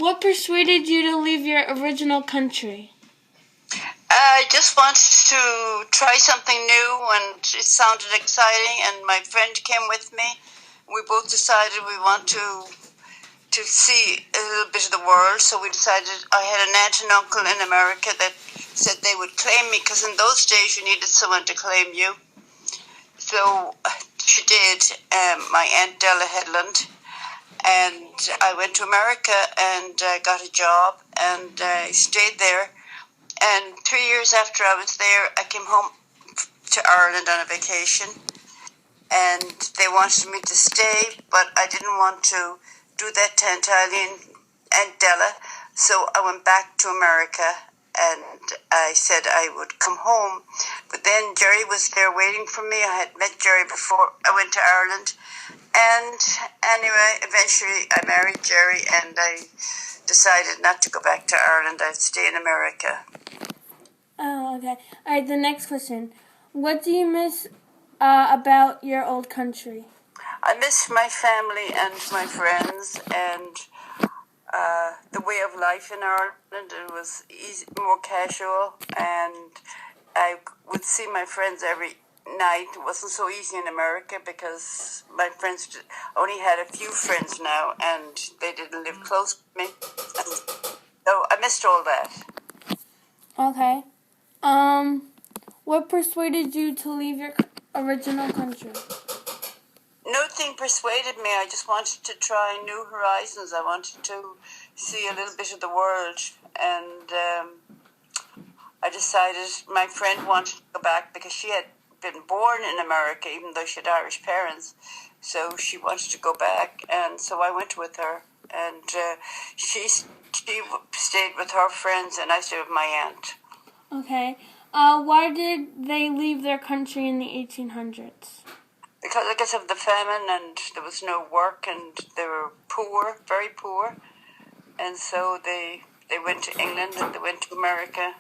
What persuaded you to leave your original country? I just wanted to try something new, and it sounded exciting. And my friend came with me. We both decided we want to see a little bit of the world. So we decided. I had an aunt and uncle in America that said they would claim me, because in those days you needed someone to claim you. So she did. My aunt Della Headland. And I went to America and got a job, and I stayed there. And 3 years after I was there, I came home to Ireland on a vacation, and they wanted me to stay, but I didn't want to do that to Italian Aunt Della, so I went back to America, and I said I would come home. But then Jerry was there waiting for me. I had met Jerry before I went to Ireland. And anyway, eventually I married Jerry, and I decided not to go back to Ireland. I'd stay in America. Oh, okay. All right, the next question. What do you miss about your old country? I miss my family and my friends, and the way of life in Ireland. It was easy, more casual, and I would see my friends every night. It wasn't so easy in America because my friends only had a few friends now, and they didn't live close to me. And so I missed all that. Okay. What persuaded you to leave your original country? Nothing persuaded me. I just wanted to try new horizons. I wanted to see a little bit of the world, and I decided my friend wanted to go back because she had been born in America, even though she had Irish parents. So she wanted to go back, and so I went with her. And she stayed with her friends, and I stayed with my aunt. Okay. Why did they leave their country in the 1800s? Because I guess of the famine, and there was no work, and they were poor, very poor. And so they went to England, and they went to America.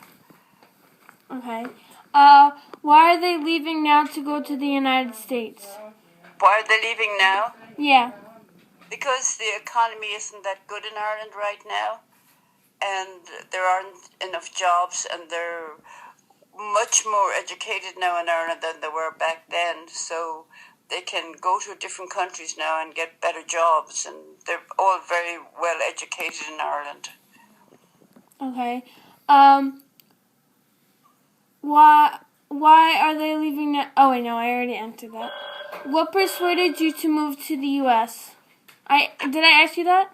Okay. Why are they leaving now to go to the United States? Why are they leaving now? Yeah. Because the economy isn't that good in Ireland right now, and there aren't enough jobs, and they're much more educated now in Ireland than they were back then. So they can go to different countries now and get better jobs, and they're all very well educated in Ireland. Okay. Why are they leaving now? Oh wait, no, I already answered that. What persuaded you to move to the U.S.? Did I ask you that?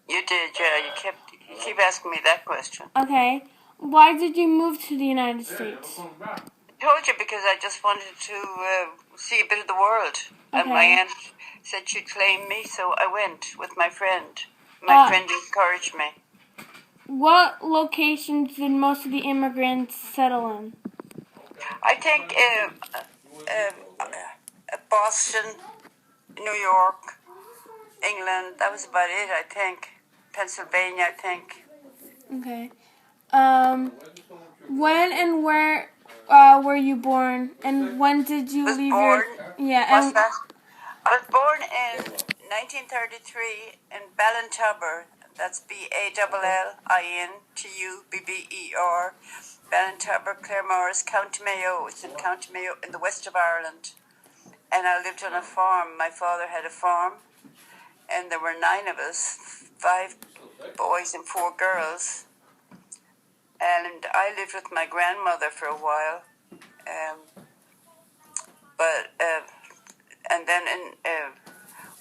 You did, yeah. You keep asking me that question. Okay. Why did you move to the United States? I told you, because I just wanted to see a bit of the world. Okay. And my aunt said she'd claim me, so I went with my friend. My friend encouraged me. What locations did most of the immigrants settle in? I think Boston, New York, England. That was about it, I think. Pennsylvania, I think. Okay. When and where were you born? And when did you leave born? Yeah. What's that? I was born in 1933 in Ballintubber. That's Ballintuber, Ballintubber, Claremorris, County Mayo. It's in County Mayo in the west of Ireland. And I lived on a farm. My father had a farm, and there were 9 of us, 5 boys and 4 girls. And I lived with my grandmother for a while. And then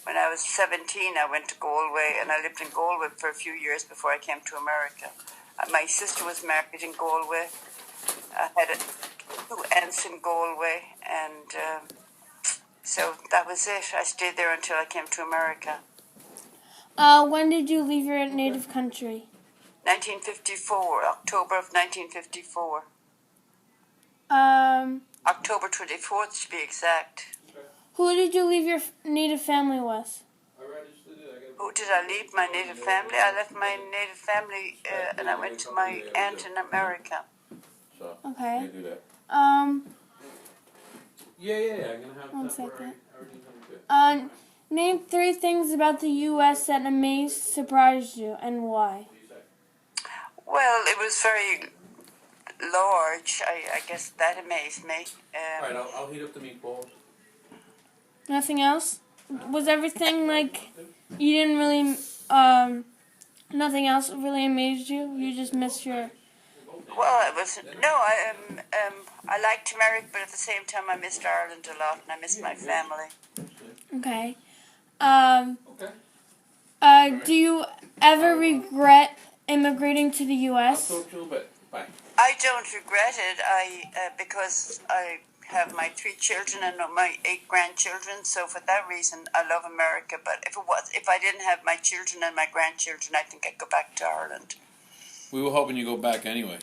when I was 17, I went to Galway, and I lived in Galway for a few years before I came to America. My sister was married in Galway. I had 2 aunts in Galway, and so that was it. I stayed there until I came to America. When did you leave your native country? 1954, October of 1954. October 24th, to be exact. Who did you leave your native family with? Who did I leave my native family? I left my native family and I went to my aunt in America. Okay. Yeah. I'm gonna have 1 second. Name 3 things about the U.S. that amazed, surprised you, and why. Well, it was very large. I guess that amazed me. All right, I'll heat up the meatballs. Nothing else? Was everything like you didn't really nothing else really amazed you? You just missed your Well, it was no. I liked America, but at the same time, I missed Ireland a lot, and I missed my family. okay. Okay. Do you ever regret immigrating to the I'll U.S.? talk to you in a bit. Bye. I don't regret it. Because I have my 3 children and my 8 grandchildren. So for that reason, I love America. But if I didn't have my children and my grandchildren, I think I'd go back to Ireland. We were hoping you go back anyway.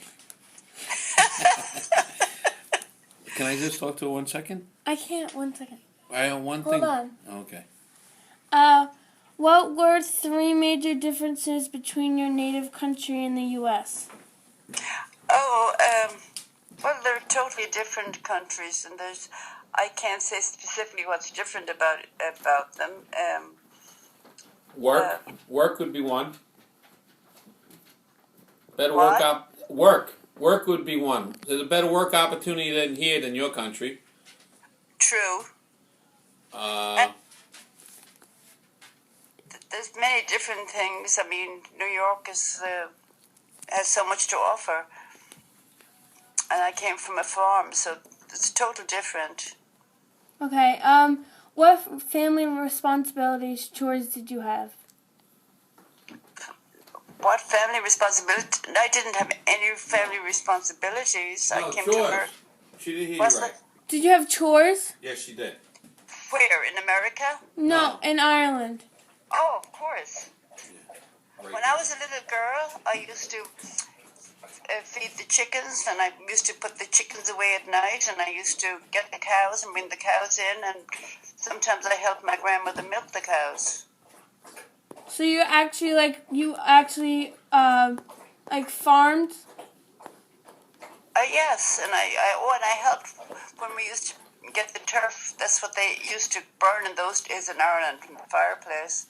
Can I just talk to her 1 second? I can't. 1 second. I have one Hold thing. on. Okay. What were 3 major differences between your native country and the U.S.? Well, they're totally different countries, and I can't say specifically what's different about them. Work would be one. Better What? Work would be one. There's a better work opportunity than here than your country. True. There's many different things. I mean, New York has so much to offer. And I came from a farm, so it's total different. Okay. What family responsibilities, chores did you have? What family responsibility? I didn't have any family responsibilities. I came to America. She didn't hear What's you right. Did you have chores? Yes, she did. Where? In America? No, in Ireland. Oh, of course. Right. When I was a little girl, I used to feed the chickens, and I used to put the chickens away at night, and I used to get the cows and bring the cows in, and sometimes I helped my grandmother milk the cows. So you actually farmed? Yes, and I helped when we used to get the turf. That's what they used to burn in those days in Ireland from the fireplace.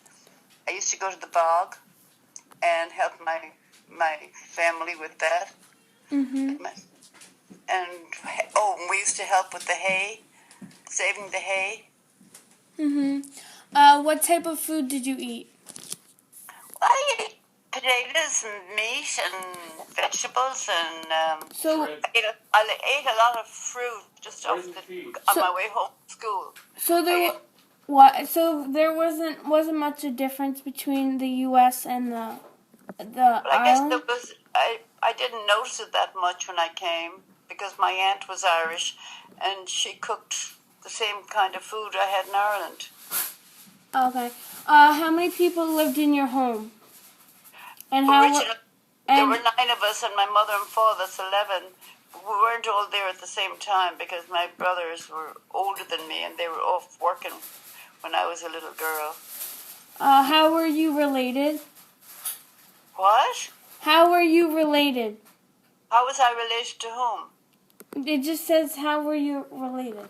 I used to go to the bog and help my family with that. Mm-hmm. And we used to help with the hay, saving the hay. Mm-hmm. What type of food did you eat? I ate potatoes and meat and vegetables, and I ate a lot of fruit just on my way home from school. So there wasn't much a difference between the U.S. and the I guess island? I didn't notice it that much when I came because my aunt was Irish, and she cooked the same kind of food I had in Ireland. Okay. How many people lived in your home? And there were 9 of us, and my mother and father, that's 11. We weren't all there at the same time because my brothers were older than me, and they were off working when I was a little girl. How were you related? What? How were you related? How was I related to whom? It just says, how were you related?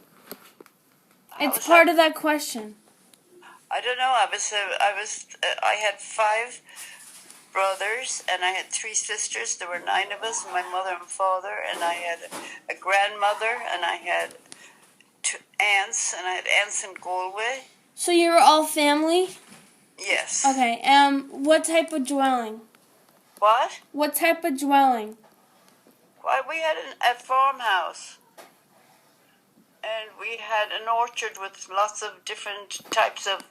It's part of that question. I don't know. I had 5 brothers, and I had 3 sisters. There were 9 of us, and my mother and father, and I had a grandmother, and I had 2 aunts, and I had aunts in Galway. So you were all family? Yes. Okay. What type of dwelling? What? What type of dwelling? Well, we had a farmhouse, and we had an orchard with lots of different types of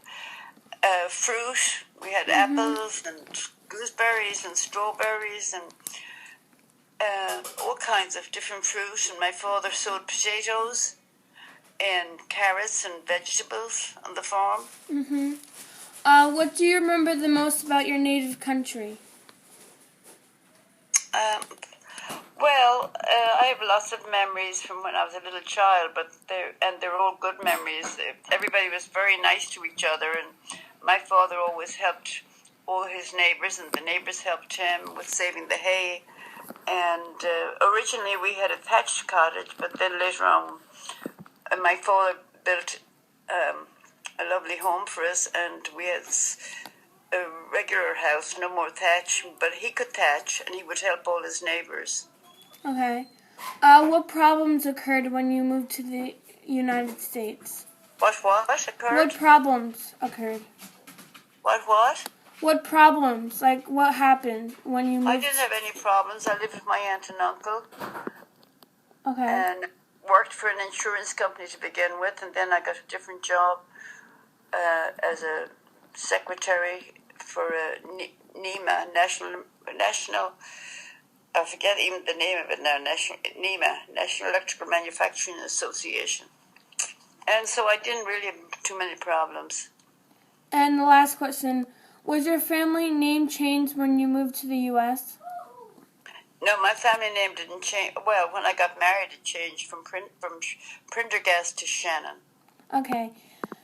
fruit. We had apples and gooseberries and strawberries and all kinds of different fruit. And my father sowed potatoes and carrots and vegetables on the farm. Mm-hmm. What do you remember the most about your native country? I have lots of memories from when I was a little child, but they're all good memories. Everybody was very nice to each other, and my father always helped all his neighbors, and the neighbors helped him with saving the hay. And originally we had a thatched cottage, but then later on, my father built a lovely home for us, and we had a regular house, no more thatch, but he could thatch, and he would help all his neighbors. Okay. What problems occurred when you moved to the United States? What occurred? What problems occurred? What? What problems? Like, what happened when you moved? I didn't have any problems. I lived with my aunt and uncle. Okay. And worked for an insurance company to begin with, and then I got a different job as a secretary for NEMA, National, I forget even the name of it now, NEMA, National Electrical Manufacturing Association. And so I didn't really have too many problems. And the last question, was your family name changed when you moved to the U.S.? No, my family name didn't change. Well, when I got married, it changed from Prendergast to Shannon. Okay.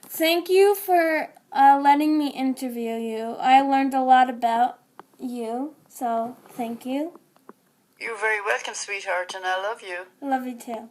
Thank you for letting me interview you. I learned a lot about you, so thank you. You're very welcome, sweetheart, and I love you. I love you too.